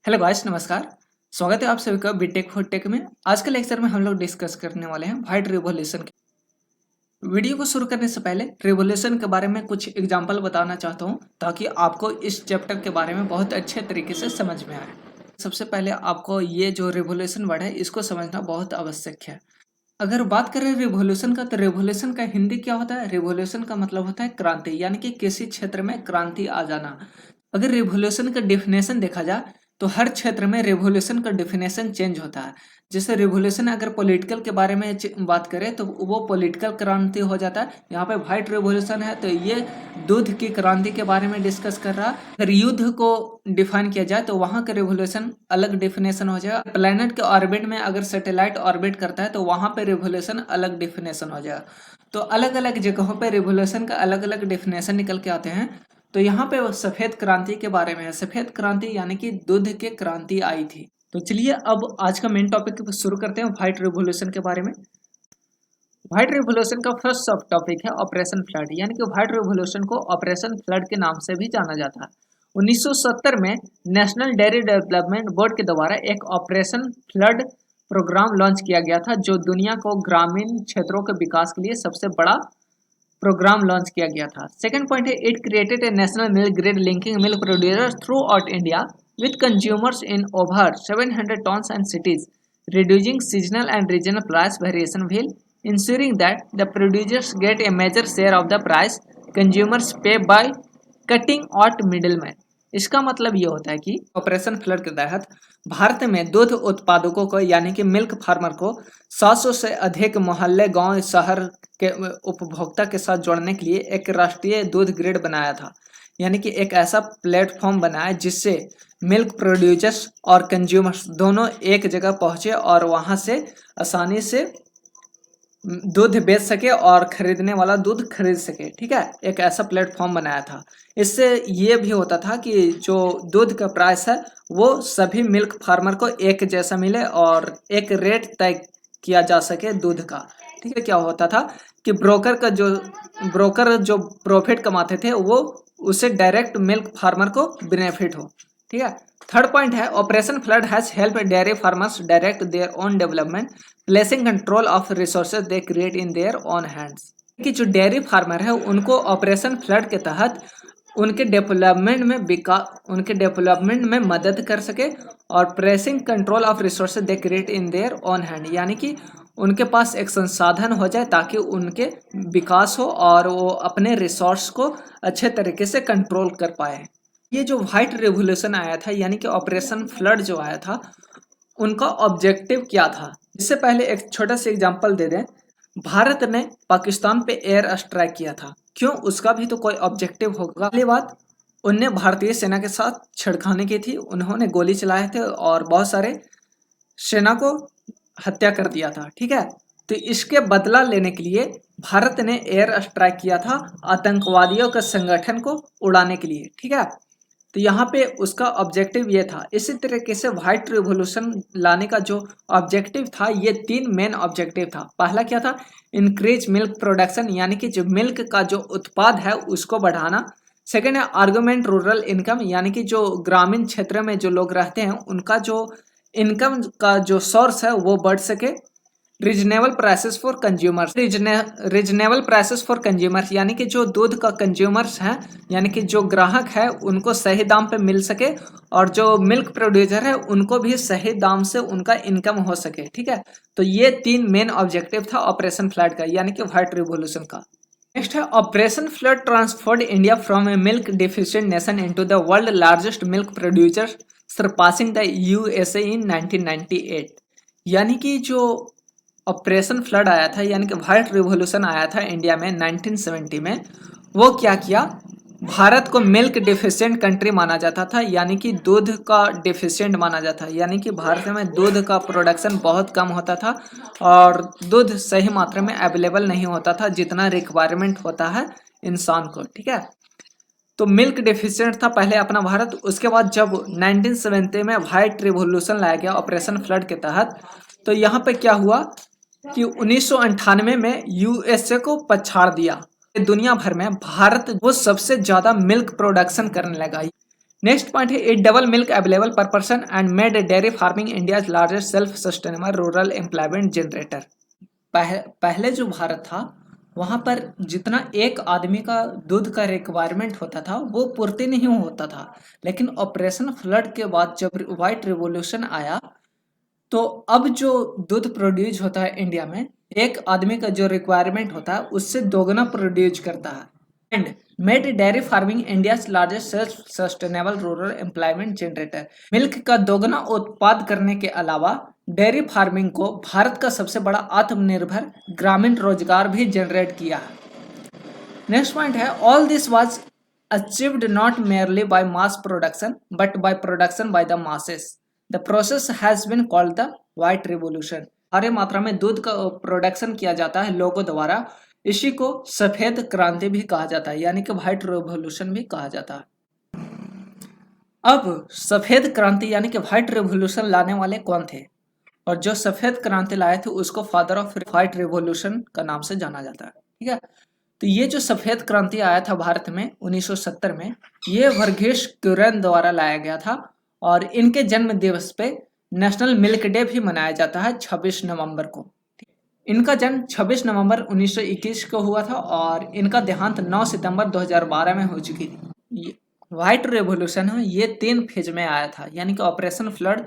Hello guys, नमस्कार। स्वागत है आप सभी का बीटेक फॉर टेक में। आज के लेक्चर में हम लोग डिस्कस करने वाले हैं व्हाइट रिवॉल्यूशन के। वीडियो को शुरू करने से पहले रिवॉल्यूशन के बारे में कुछ एग्जांपल बताना चाहता हूं ताकि आपको इस चैप्टर के बारे में बहुत अच्छे तरीके से समझ में आए। सबसे पहले आपको ये जो रिवॉल्यूशन वर्ड है इसको समझना बहुत आवश्यक है। अगर बात करें रिवॉल्यूशन का, तो रिवॉल्यूशन का हिंदी क्या होता है? रिवॉल्यूशन का मतलब होता है क्रांति, यानी कि किसी क्षेत्र में क्रांति आ जाना। अगर रिवॉल्यूशन का डेफिनेशन देखा जाए तो हर क्षेत्र में रिवॉल्यूशन का डेफिनेशन चेंज होता है। जैसे रिवॉल्यूशन अगर पॉलिटिकल के बारे में बात करें तो वो पॉलिटिकल क्रांति हो जाता है। यहाँ पे व्हाइट रिवॉल्यूशन है तो ये दूध की क्रांति के बारे में डिस्कस कर रहा है। अगर युद्ध को डिफाइन किया जाए तो वहाँ का रिवॉल्यूशन अलग डेफिनेशन हो जाएगा। प्लेनेट के ऑर्बिट में अगर सैटेलाइट ऑर्बिट करता है तो वहाँ पे रिवॉल्यूशन अलग डेफिनेशन हो जाएगा। तो अलग अलग जगहों पे रिवॉल्यूशन का अलग अलग डेफिनेशन निकल के आते हैं। तो यहाँ पे सफेद क्रांति के बारे में है। सफेद क्रांति यानी कि दूध के क्रांति आई थी। तो चलिए अब आज का मेन टॉपिक शुरू करते हैं व्हाइट रिवॉल्यूशन के बारे में। व्हाइट रिवॉल्यूशन का फर्स्ट सब टॉपिक है ऑपरेशन फ्लड, यानी कि व्हाइट रिवॉल्यूशन को ऑपरेशन फ्लड के नाम से भी जाना जाता है। 1970 में नेशनल डेयरी डेवलपमेंट बोर्ड के द्वारा एक ऑपरेशन फ्लड प्रोग्राम लॉन्च किया गया था, जो दुनिया को ग्रामीण क्षेत्रों के विकास के लिए सबसे बड़ा प्रोग्राम लॉन्च किया गया था। सेकंड पॉइंट है, it created a national milk grid linking milk producers through out India with consumers in over 700 towns and cities, reducing seasonal and regional price variation while ensuring that the producers get a major share of the price consumers pay by cutting out middlemen। इसका मतलब ये होता है कि operation flood के तहत भारत में दूध उत्पादकों को यानी कि मिल्क फार्मर को 700 से अधिक मोहल्ले, गांव, शहर के उपभोक्ता के साथ जोड़ने के लिए एक राष्ट्रीय दूध ग्रिड बनाया था। यानी कि एक ऐसा प्लेटफॉर्म बनाया जिससे मिल्क प्रोड्यूसर्स और कंज्यूमर्स दोनों एक जगह पहुंचे और वहां से आसानी से दूध बेच सके और खरीदने वाला दूध खरीद सके। ठीक है, एक ऐसा प्लेटफॉर्म बनाया था। इससे ये भी होता था कि जो दूध का प्राइस है वो सभी मिल्क फार्मर को एक जैसा मिले और एक रेट तय किया जा सके दूध का। ठीक है, क्या होता था कि ब्रोकर जो प्रॉफिट कमाते थे वो उसे डायरेक्ट मिल्क फार्मर को बेनिफिट हो। ठीक है, थर्ड पॉइंट है, operation flood has help dairy farmers direct their own development placing control of resources they create in their own hands. कि जो डेयरी फार्मर है उनको ऑपरेशन फ्लड के तहत उनके डेवलपमेंट में मदद कर सके और pressing control of resources they create in their own hand, यानी कि उनके पास एक संसाधन हो जाए ताकि उनके विकास हो और वो अपने रिसोर्स को अच्छे तरीके से कंट्रोल कर पाए। ये जो व्हाइट रिवॉल्यूशन आया था यानी कि ऑपरेशन फ्लड जो आया था, उनका ऑब्जेक्टिव क्या था? इससे पहले एक छोटा सा एग्जांपल दे दें। भारत ने पाकिस्तान पे एयर स्ट्राइक किया था, क्यों? उसका भी तो कोई ऑब्जेक्टिव होगा। पहली बात, उनने भारतीय सेना के साथ छेड़खानी की थी, उन्होंने गोली चलाए थे और बहुत सारे सेना को हत्या कर दिया था। ठीक है, तो इसके बदला लेने के लिए भारत ने एयर स्ट्राइक किया था आतंकवादियों के संगठन को उड़ाने के लिए। ठीक है, तो यहाँ पे उसका ऑब्जेक्टिव ये था। इसी तरीके से व्हाइट रिवॉल्यूशन लाने का जो ऑब्जेक्टिव था, ये तीन मेन ऑब्जेक्टिव था। पहला क्या था? इंक्रीज मिल्क प्रोडक्शन, यानी कि जो मिल्क का जो उत्पाद है उसको बढ़ाना। सेकेंड है आर्गुमेंट रूरल इनकम, यानी कि जो ग्रामीण क्षेत्र में जो लोग रहते हैं उनका जो इनकम का जो सोर्स है वो बढ़ सके। Reasonable prices for consumers, reasonable prices for consumers, यानी कि जो दूध का कंज्यूमर्स हैं यानी कि जो ग्राहक है उनको सही दाम पे मिल सके और जो मिल्क प्रोड्यूसर है उनको भी सही दाम से उनका इनकम हो सके। ठीक है, तो ये तीन मेन ऑब्जेक्टिव था ऑपरेशन फ्लड का यानी कि व्हाइट रिवॉल्यूशन का। नेक्स्ट है, operation flood transferred India from a milk deficient nation into the world largest milk producer surpassing the USA in 1998। यानी कि जो ऑपरेशन फ्लड आया था यानी कि व्हाइट रिवॉल्यूशन आया था इंडिया में 1970 में, वो क्या किया? भारत को मिल्क डिफिशिएंट कंट्री माना जाता था, यानी कि दूध का डिफिशिएंट माना जाता है, यानी कि भारत में दूध का प्रोडक्शन बहुत कम होता था और दूध सही मात्रा में अवेलेबल नहीं होता था जितना रिक्वायरमेंट होता है इंसान को। ठीक है, तो मिल्क डिफिशिएंट था पहले अपना भारत। उसके बाद जब 1970 में व्हाइट रिवॉल्यूशन लाया गया ऑपरेशन फ्लड के तहत, तो यहाँ पे क्या हुआ कि 1998 में यूएसए को पछाड़ दिया। दुनिया भर में भारत वो सबसे ज्यादा मिल्क प्रोडक्शन करने लगा। नेक्स्ट पॉइंट है इट डबल मिल्क अवेलेबल पर person and made dairy farming India's largest self sustainable rural employment generator. पहले जो भारत था वहाँ पर जितना एक आदमी का दूध का रिक्वायरमेंट होता था वो पूर्ति नहीं होता था, लेकिन ऑपरेशन फ्लड के बाद जब व्हाइट रिवॉल्यूशन आया तो अब जो दूध प्रोड्यूस होता है इंडिया में एक आदमी का जो रिक्वायरमेंट होता है उससे दोगुना प्रोड्यूस करता है and made dairy farming India's largest self sustainable rural employment generator. Milk का दोगुना उत्पाद करने के अलावा डेयरी फार्मिंग को भारत का सबसे बड़ा आत्मनिर्भर ग्रामीण रोजगार भी जनरेट किया है। नेक्स्ट पॉइंट है all this was achieved not merely by mass production but by production by the masses. The process has been called the white revolution. भारी मात्रा में दूध का प्रोडक्शन किया जाता है लोगों द्वारा, इसी को सफेद क्रांति भी कहा जाता है, यानी कि व्हाइट रिवॉल्यूशन भी कहा जाता है। अब सफेद क्रांति यानी कि व्हाइट रिवॉल्यूशन लाने वाले कौन थे, और जो सफेद क्रांति लाए थे उसको फादर ऑफ व्हाइट रिवॉल्यूशन का नाम से जाना जाता है। ठीक है, तो ये जो सफेद क्रांति आया था भारत में 1970 में, ये वर्गीस कुरियन द्वारा लाया गया था और इनके जन्म दिवस पे नेशनल मिल्क डे भी मनाया जाता है 26 नवंबर को। इनका जन्म 26 नवंबर 1921 को हुआ था और इनका देहांत 9 सितंबर 2012 में हो चुकी थी। व्हाइट रेवोल्यूशन है ये 3 फेज में आया था, यानी कि ऑपरेशन फ्लड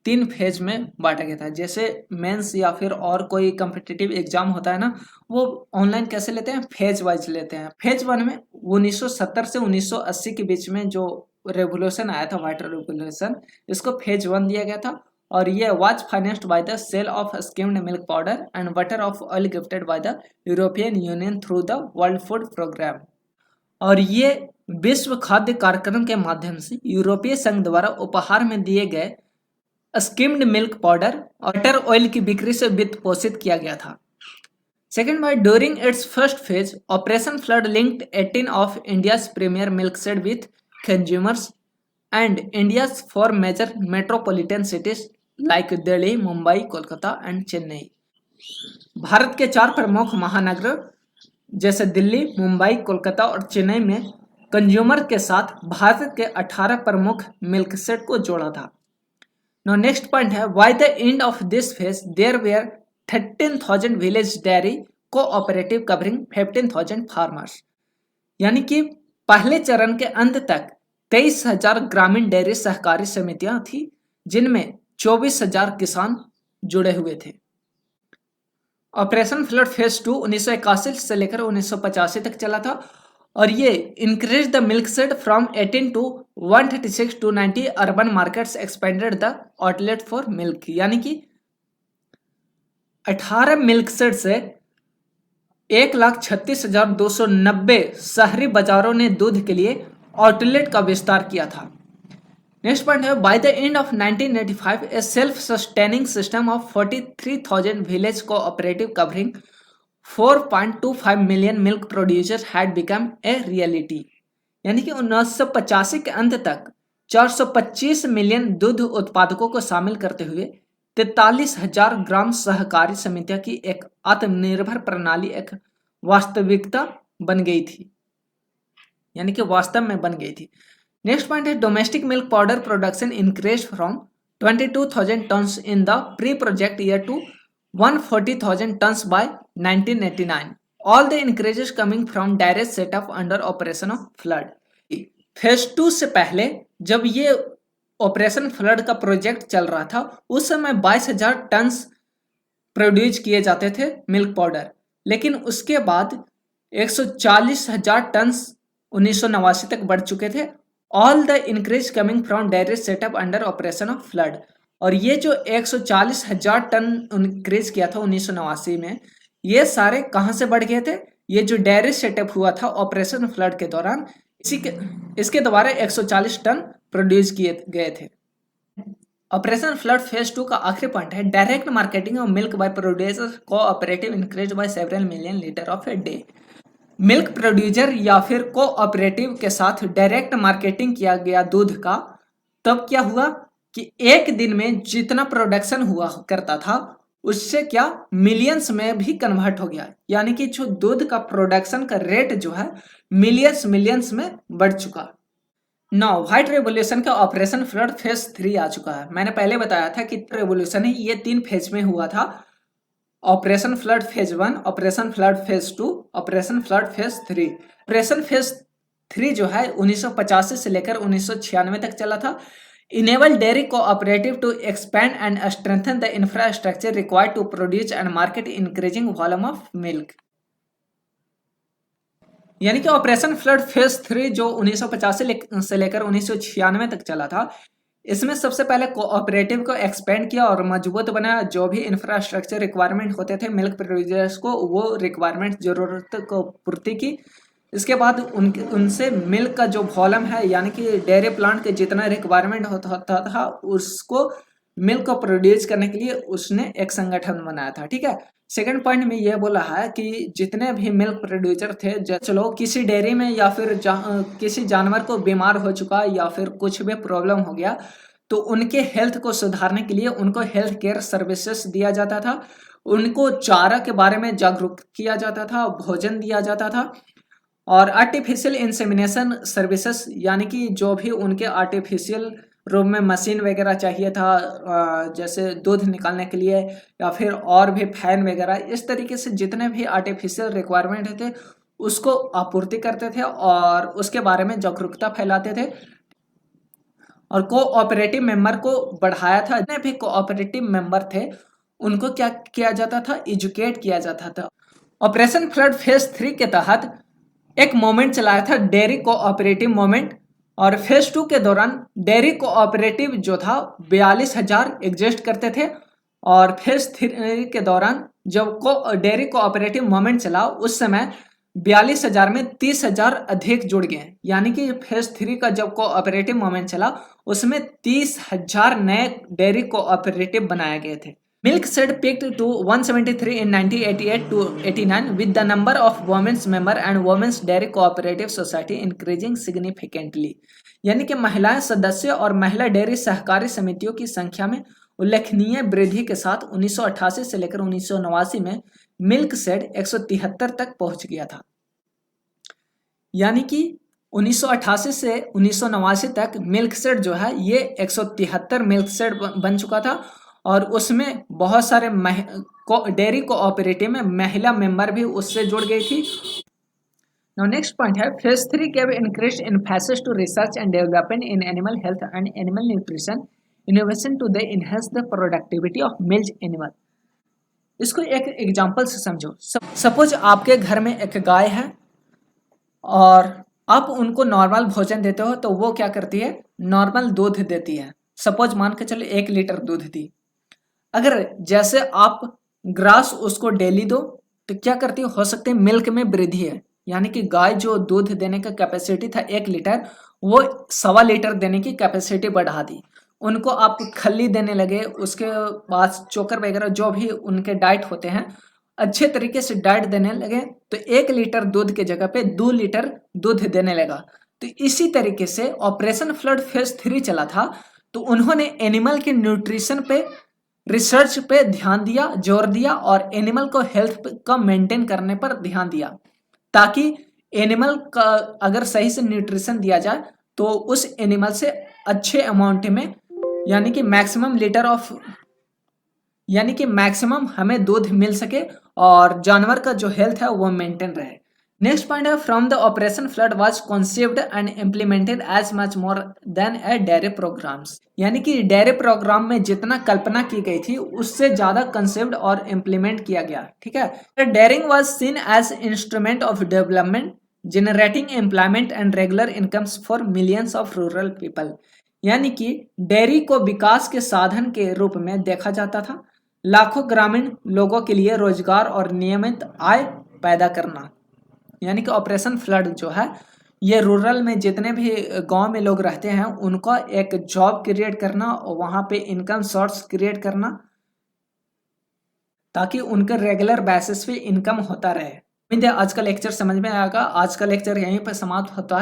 3 फेज में बांटा गया था। जैसे मेंस या फिर और कोई कम्पिटिटिव एग्जाम होता है ना, वो ऑनलाइन कैसे लेते हैं, फेज वाइज लेते हैं। फेज 1 में 1970 से 1980 के बीच में जो रेवोल्यूशन आया था व्हाइट रेवोल्यूशन, इसको फेज 1 दिया गया था और ये was financed by the sale of skimmed milk powder and butter of oil gifted by the European Union through the World Food Programme. और ये विश्व खाद्य कार्यक्रम के माध्यम से यूरोपीय संघ द्वारा उपहार में दिए गए स्किम्ड मिल्क पाउडर और बटर ऑयल की बिक्री से वित्त पोषित किया गया था। Second by during its first phase Operation Flood linked 18 of India's premier milk shed with consumers and India's 4 major metropolitan cities like Delhi, Mumbai, Kolkata and Chennai. Bharat के 4 प्रमुख महानगर जैसे दिल्ली, मुंबई, कोलकाता और चेन्नई में कंज्यूमर के साथ भारत के 18 प्रमुख मिल्क शेड को जोड़ा था। Now next point है by the end of this phase there were 13,000 village dairy cooperative covering 15,000 farmers। यानी कि पहले चरण के अंत तक 23,000 ग्रामीण डेयरी सहकारी समितियां थी जिनमें 24,000 किसान जुड़े हुए थे। ऑपरेशन फ्लड फेज 2 1981 से लेकर 1985 तक चला था और ये increase the milk shed from 18 to 136 to 90 urban markets expanded the outlet for milk. यानी कि 18 मिल्क शेड से 1,36,290 शहरी बाजारों ने दूध के लिए आउटलेट का विस्तार किया था। नेक्स्ट पॉइंट है by the end of 1985 A self sustaining system of 43,000 village cooperative covering 4.25 million milk producers had become a reality. यानी कि 1985 के अंत तक 425 मिलियन दूध उत्पादकों को शामिल करते हुए 43,000 ग्राम सहकारी समितियों की एक आत्मनिर्भर प्रणाली एक वास्तविकता बन गई थी, यानी कि वास्तव में बन गई थी। नेक्स्ट पॉइंट है domestic milk powder production increase from 22,000 tons in the pre project year to 140,000 tons by 1989. All the increases coming from direct setup under operation of flood. Phase 2 से पहले जब ये ऑपरेशन फ्लड का project चल रहा था उस समय 22,000 टन्स प्रोड्यूस किए जाते थे मिल्क पाउडर, लेकिन उसके बाद 140,000 टन्स 1989 तक बढ़ चुके थे। All the increase coming from direct setup under operation of flood. और ये जो 140,000 टन इंक्रीज किया था 1989 में, ये सारे कहां से बढ़ गए थे, ये जो डायरेक्ट सेटअप हुआ था ऑपरेशन फ्लड के दौरान इसके द्वारा 140 टन प्रोड्यूस किए गए थे। ऑपरेशन फ्लड फेज 2 का आखिरी पॉइंट है direct marketing of milk bye producer cooperative increase by several million litre of a day. Milk producer या फिर कोऑपरेटिव के साथ डायरेक्ट मार्केटिंग किया गया दूध का, तब क्या हुआ कि एक दिन में जितना प्रोडक्शन हुआ करता था उससे क्या मिलियंस में भी कन्वर्ट हो गया, यानी कि जो दूध का प्रोडक्शन का रेट जो है मिलियंस में बढ़ चुका। नौ व्हाइट रेवोल्यूशन का ऑपरेशन फ्लड फेज 3 आ चुका है। मैंने पहले बताया था कि रेवोल्यूशन है ये 3 फेज में हुआ था। Operation flood phase 1, operation flood phase 2, operation flood phase 3। Operation phase 3 जो है 1985 से लेकर 1996 तक चला था। Enable dairy cooperative to expand and strengthen the infrastructure required to produce and market increasing volume of milk. यानी कि ऑपरेशन फ्लड फेज 3 जो 1950 से लेकर 1996 तक चला था, इसमें सबसे पहले कोऑपरेटिव को एक्सपेंड किया और मजबूत बनाया। जो भी इंफ्रास्ट्रक्चर रिक्वायरमेंट होते थे मिल्क प्रोड्यूसर्स को, वो रिक्वायरमेंट जरूरत को पूर्ति की। इसके बाद उनसे मिल्क का जो वॉल्यूम है, यानी कि डेयरी प्लांट के जितना रिक्वायरमेंट होता था उसको मिल्क को प्रोड्यूस करने के लिए उसने एक संगठन बनाया था। ठीक है। सेकंड पॉइंट में यह बोला है कि जितने भी मिल्क प्रोड्यूसर थे, चलो किसी डेयरी में या फिर किसी जानवर को बीमार हो चुका या फिर कुछ भी प्रॉब्लम हो गया, तो उनके हेल्थ को सुधारने के लिए उनको हेल्थ केयर सर्विसेज दिया जाता था, उनको चारा के बारे में जागरूक किया जाता था, भोजन दिया जाता था। और आर्टिफिशियल इंसेमिनेशन सर्विसेज, यानी कि जो भी उनके आर्टिफिशियल रूम में मशीन वगैरह चाहिए था, जैसे दूध निकालने के लिए या फिर और भी फैन वगैरह, इस तरीके से जितने भी आर्टिफिशियल रिक्वायरमेंट थे उसको आपूर्ति करते थे और उसके बारे में जागरूकता फैलाते थे। और कोऑपरेटिव मेंबर को बढ़ाया था। जितने भी कोऑपरेटिव मेंबर थे उनको क्या किया जाता था, एजुकेट किया जाता था। ऑपरेशन फ्लड फेज 3 के तहत एक मूवमेंट चलाया था, डेयरी कोऑपरेटिव मूवमेंट। और फेज 2 के दौरान डेयरी कोऑपरेटिव जो था 42,000 एग्जिस्ट करते थे। और फेज 3 के दौरान जब डेयरी कोऑपरेटिव मूवमेंट चला उस समय 42,000 में 30,000 अधिक जुड़ गए। यानी कि फेज 3 का जब कोऑपरेटिव मूवमेंट चला उसमें 30,000 नए डेयरी कोऑपरेटिव बनाए गए थे। Milk Shed peaked to 173 in 1988 to 89 with the number of women's member and women's dairy cooperative society increasing significantly। यानी कि महिलाएं सदस्य और महिला डेयरी सहकारी समितियों की संख्या में उल्लेखनीय वृद्धि के साथ 1988 से लेकर 1989 में मिल्क शेड 173 तक पहुंच गया था। यानी कि 1988 से 1989 तक मिल्क शेड जो है ये 173 मिल्क शेड बन चुका था और उसमें बहुत सारे डेयरी कोऑपरेटिव में महिला मेंबर भी उससे जुड़ गई थी। नाउ नेक्स्ट पॉइंट है phase 3 gave increased emphasis to research and development in animal health and animal nutrition innovation to the enhance the productivity of milk animal। इसको एक एग्जांपल से समझो। सपोज आपके घर में एक गाय है और आप उनको नॉर्मल भोजन देते हो, तो वो क्या करती है, नॉर्मल दूध देती है। सपोज मान के चलो 1 लीटर दूध दी। अगर जैसे आप ग्रास उसको डेली दो तो क्या करती हो सकती है मिल्क में वृद्धि है। यानी कि गाय जो दूध देने का कैपेसिटी था 1 लीटर, वो 1.25 लीटर देने की कैपेसिटी बढ़ा दी। उनको आप खल्ली देने लगे, उसके बाद चोकर वगैरह जो भी उनके डाइट होते हैं अच्छे तरीके से डाइट देने लगे, तो 1 लीटर दूध के जगह पे 2 लीटर दूध देने लगा। तो इसी तरीके से ऑपरेशन फ्लड फेज 3 चला था, तो उन्होंने एनिमल के न्यूट्रिशन पे, रिसर्च पे ध्यान दिया, जोर दिया और एनिमल को हेल्थ का मेंटेन करने पर ध्यान दिया, ताकि एनिमल का अगर सही से न्यूट्रिशन दिया जाए तो उस एनिमल से अच्छे अमाउंट में, यानी कि मैक्सिमम हमें दूध मिल सके और जानवर का जो हेल्थ है वो मेंटेन रहे। नेक्स्ट पॉइंट है from the Operation Flood was conceived and implemented as much more than a dairy programs. यानी कि डेयरी प्रोग्राम में जितना कल्पना की गई थी उससे ज्यादा कंसीव्ड और इम्प्लीमेंट किया गया। ठीक है। Dairying was seen as instrument of development generating employment and regular incomes for millions of rural people. यानी कि डेयरी को विकास के साधन के रूप में देखा जाता था, लाखों ग्रामीण लोगों के लिए रोजगार और नियमित आय पैदा करना। यानी कि ऑपरेशन फ्लड जो है ये रूरल में जितने भी गांव में लोग रहते हैं उनको एक जॉब क्रिएट करना और वहां पे इनकम सोर्स क्रिएट करना, ताकि उनके रेगुलर बेसिस पे इनकम होता रहे। उम्मीद है आज का लेक्चर समझ में आएगा। आज का लेक्चर यहीं पर समाप्त होता है।